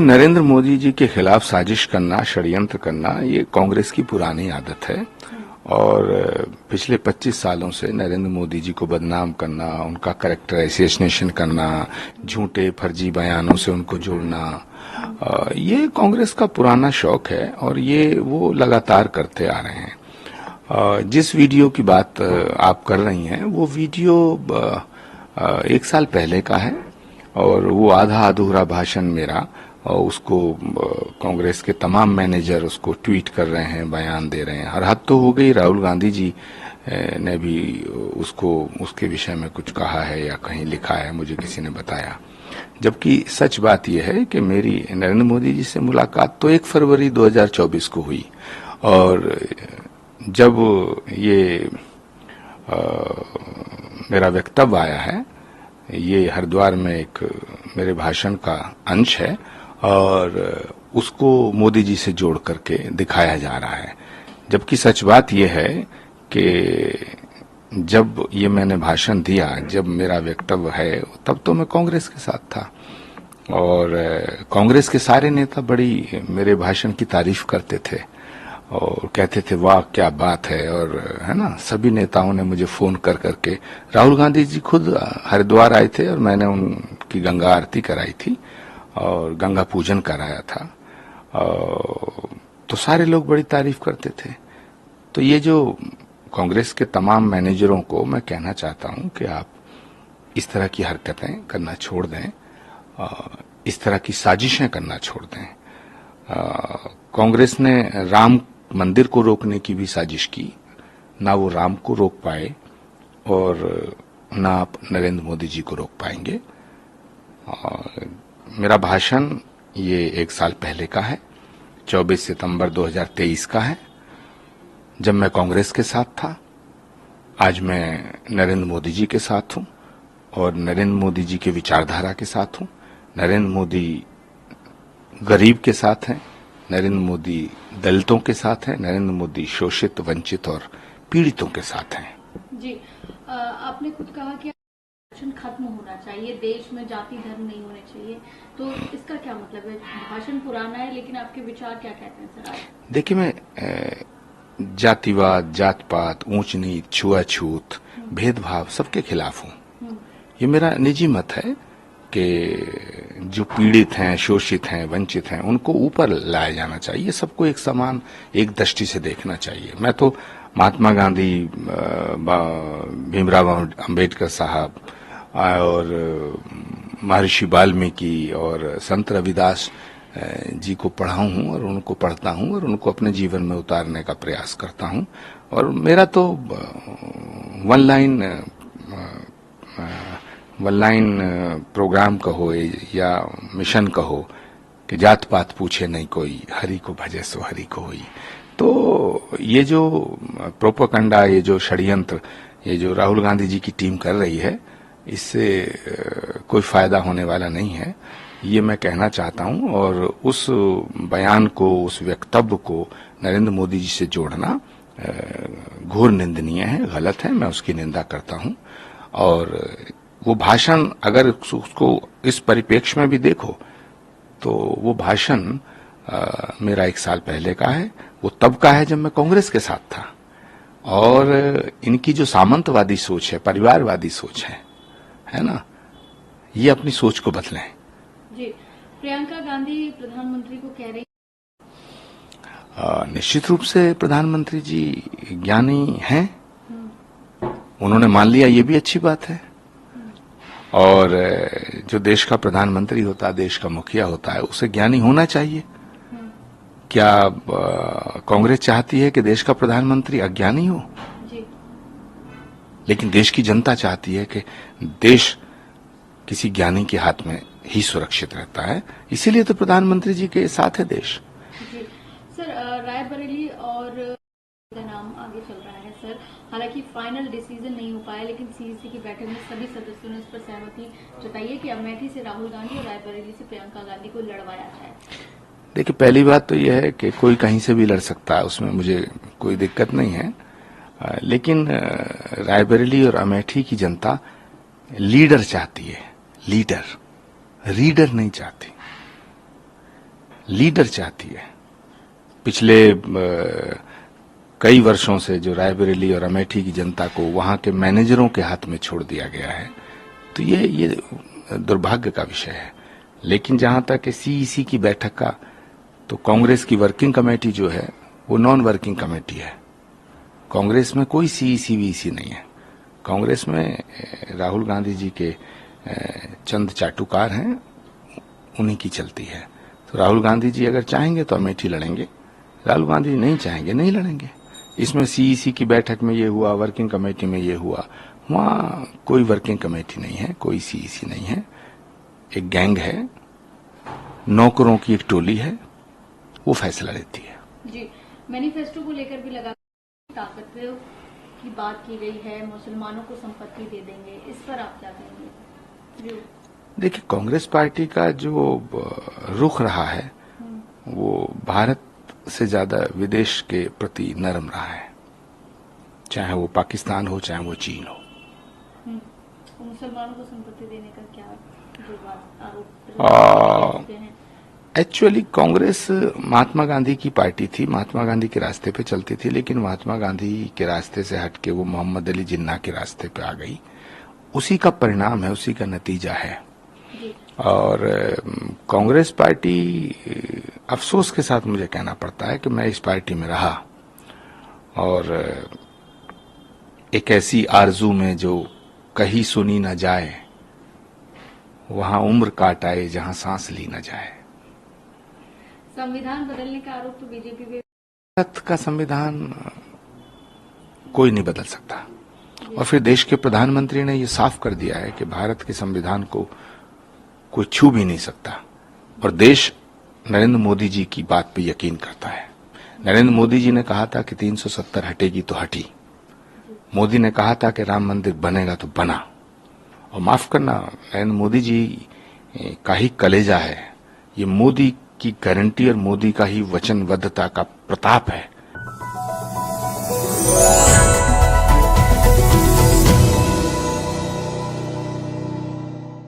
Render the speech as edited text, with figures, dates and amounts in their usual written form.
नरेंद्र मोदी जी के खिलाफ साजिश करना, षड्यंत्र करना, ये कांग्रेस की पुरानी आदत है और पिछले 25 सालों से नरेंद्र मोदी जी को बदनाम करना, उनका कैरेक्टर एसेसिनेशन करना, झूठे फर्जी बयानों से उनको जोड़ना, ये कांग्रेस का पुराना शौक है और ये वो लगातार करते आ रहे हैं। जिस वीडियो की बात आप कर रही हैं वो वीडियो 1 साल पहले का है और वो आधा अधूरा भाषण मेरा और उसको कांग्रेस के तमाम मैनेजर उसको ट्वीट कर रहे हैं, बयान दे रहे हैं। हर हद तो हो गई, राहुल गांधी जी ने भी उसके विषय में कुछ कहा है या कहीं लिखा है, मुझे किसी ने बताया। जबकि सच बात यह है कि मेरी नरेंद्र मोदी जी से मुलाकात तो 1 फरवरी 2024 को हुई और जब ये मेरा वक्तव्य आया है, ये हरिद्वार में एक मेरे भाषण का अंश है और उसको मोदी जी से जोड़ करके दिखाया जा रहा है। जबकि सच बात यह है कि जब ये मैंने भाषण दिया, जब मेरा वक्तव्य है, तब तो मैं कांग्रेस के साथ था और कांग्रेस के सारे नेता बड़ी मेरे भाषण की तारीफ करते थे और कहते थे वाह क्या बात है, और है ना, सभी नेताओं ने मुझे फोन कर करके, राहुल गांधी जी खुद हरिद्वार आए थे और मैंने उनकी गंगा आरती कराई थी और गंगा पूजन कराया था, तो सारे लोग बड़ी तारीफ करते थे। तो ये जो कांग्रेस के तमाम मैनेजरों को मैं कहना चाहता हूं कि आप इस तरह की हरकतें करना छोड़ दें, इस तरह की साजिशें करना छोड़ दें। कांग्रेस ने राम मंदिर को रोकने की भी साजिश की, ना वो राम को रोक पाए और ना आप नरेंद्र मोदी जी को रोक पाएंगे। मेरा भाषण ये 1 साल पहले का है, 24 सितंबर 2023 का है, जब मैं कांग्रेस के साथ था। आज मैं नरेंद्र मोदी जी के साथ हूं और नरेंद्र मोदी जी के विचारधारा के साथ हूं। नरेंद्र मोदी गरीब के साथ हैं, नरेंद्र मोदी दलितों के साथ हैं, नरेंद्र मोदी शोषित, वंचित और पीड़ितों के साथ हैं। जी, आपने खुद कहा कि भाषण खत्म होना चाहिए, देश में जाति धर्म नहीं होने चाहिए, तो इसका क्या मतलब है? भाषण पुराना है लेकिन आपके विचार क्या कहते हैं सर आज? देखिए, मैं जातिवाद, जात पात, ऊंच नीच, छुआछूत, भेदभाव सबके खिलाफ हूं। ये मेरा निजी मत है कि जो पीड़ित हैं, शोषित हैं, वंचित हैं, उनको ऊपर लाया जाना चाहिए। सबको एक समान, एक दृष्टि से देखना चाहिए। मैं तो महात्मा गांधी, भीमराव अंबेडकर साहब और महर्षि वाल्मीकि और संत रविदास जी को पढ़ा हूं और उनको पढ़ता हूं और उनको अपने जीवन में उतारने का प्रयास करता हूं। और मेरा तो वन लाइन प्रोग्राम कहो या मिशन कहो कि जात पात पूछे नहीं कोई, हरि को भजे सो हरि को होई। तो ये जो प्रोपेगेंडा, ये जो षड्यंत्र, ये जो राहुल गांधी जी की टीम कर रही है, इससे कोई फायदा होने वाला नहीं है, ये मैं कहना चाहता हूं। और उस बयान को, उस वक्तव्य को नरेंद्र मोदी जी से जोड़ना घोर निंदनीय है, गलत है। मैं उसकी निंदा करता हूं और वो भाषण, अगर उसको इस परिप्रेक्ष्य में भी देखो तो वो भाषण मेरा 1 साल पहले का है। वो तब का है जब मैं कांग्रेस के साथ था और इनकी जो सामंतवादी सोच है, परिवारवादी सोच है ना, ये अपनी सोच को बदलें। जी, प्रियंका गांधी प्रधानमंत्री को कह रही, निश्चित रूप से प्रधानमंत्री जी ज्ञानी हैं, उन्होंने मान लिया, ये भी अच्छी बात है। और जो देश का प्रधानमंत्री होता है, देश का मुखिया होता है, उसे ज्ञानी होना चाहिए। क्या कांग्रेस चाहती है कि देश का प्रधानमंत्री अज्ञानी हो? जी। लेकिन देश की जनता चाहती है कि देश किसी ज्ञानी के हाथ में ही सुरक्षित रहता है, इसीलिए तो प्रधानमंत्री जी के साथ है देश। जी सर, रायबरेली और का नाम आगे चल रहा है सर। हालांकि फाइनल डिसीजन नहीं हो पाया, लेकिन सीईसी की बैठक में सभी सदस्यों ने इस पर सहमति जताई है कि अमेठी से राहुल गांधी और रायबरेली से प्रियंका गांधी को लड़वाया जाए। देखिए, पहली बात तो यह है कि कोई कहीं से भी लड़ सकता है, उसमें मुझे कोई दिक्कत नहीं है। लेकिन रायबरेली और अमेठी की जनता लीडर चाहती है, लीडर, रीडर नहीं चाहती। लीडर चाहती है। पिछले कई वर्षों से जो रायबरेली और अमेठी की जनता को वहां के मैनेजरों के हाथ में छोड़ दिया गया है, तो ये दुर्भाग्य का विषय है। लेकिन जहां तक सीईसी की बैठक का, तो कांग्रेस की वर्किंग कमेटी जो है वो नॉन वर्किंग कमेटी है। कांग्रेस में कोई सीईसी वीसी नहीं है। कांग्रेस में राहुल गांधी जी के चंद चाटुकार हैं, उन्हीं की चलती है। तो राहुल गांधी जी अगर चाहेंगे तो अमेठी लड़ेंगे, राहुल गांधी नहीं चाहेंगे नहीं लड़ेंगे। इसमें सीईसी की बैठक में ये हुआ, वर्किंग कमेटी में ये हुआ, वहां कोई वर्किंग कमेटी नहीं है, कोई सीईसी नहीं है। एक गैंग है, नौकरों की एक टोली है, वो फैसला लेती है। जी, मैनिफेस्टो को लेकर भी लगा ताकत की बात की गई है, मुसलमानों को संपत्ति दे देंगे, इस पर आप क्या कहेंगे? देखिए, कांग्रेस पार्टी का जो रुख रहा है वो भारत से ज्यादा विदेश के प्रति नरम रहा है, चाहे वो पाकिस्तान हो चाहे वो चीन हो। तो मुसलमानों को संपत्ति देने का क्या जो बात आरोप हैं? एक्चुअली कांग्रेस महात्मा गांधी की पार्टी थी, महात्मा गांधी के रास्ते पे चलती थी, लेकिन महात्मा गांधी के रास्ते से हटके वो मोहम्मद अली जिन्ना के रास्ते पे आ गई। उसी का परिणाम है, उसी का नतीजा है। और कांग्रेस पार्टी, अफसोस के साथ मुझे कहना पड़ता है कि मैं इस पार्टी में रहा और एक ऐसी आरजू में जो कहीं सुनी न जाए, वहां उम्र काट आए जहां सांस ली न जाए। संविधान बदलने का आरोप तो बीजेपी पे। भारत का संविधान कोई नहीं बदल सकता, और फिर देश के प्रधानमंत्री ने ये साफ कर दिया है कि भारत के संविधान को कोई छू भी नहीं सकता, और देश नरेंद्र मोदी जी की बात पे यकीन करता है। नरेंद्र मोदी जी ने कहा था कि 370 हटेगी तो हटी, मोदी ने कहा था कि राम मंदिर बनेगा तो बना। और माफ करना, नरेंद्र मोदी जी का ही कलेजा है, ये मोदी की गारंटी और मोदी का ही वचनबद्धता का प्रताप है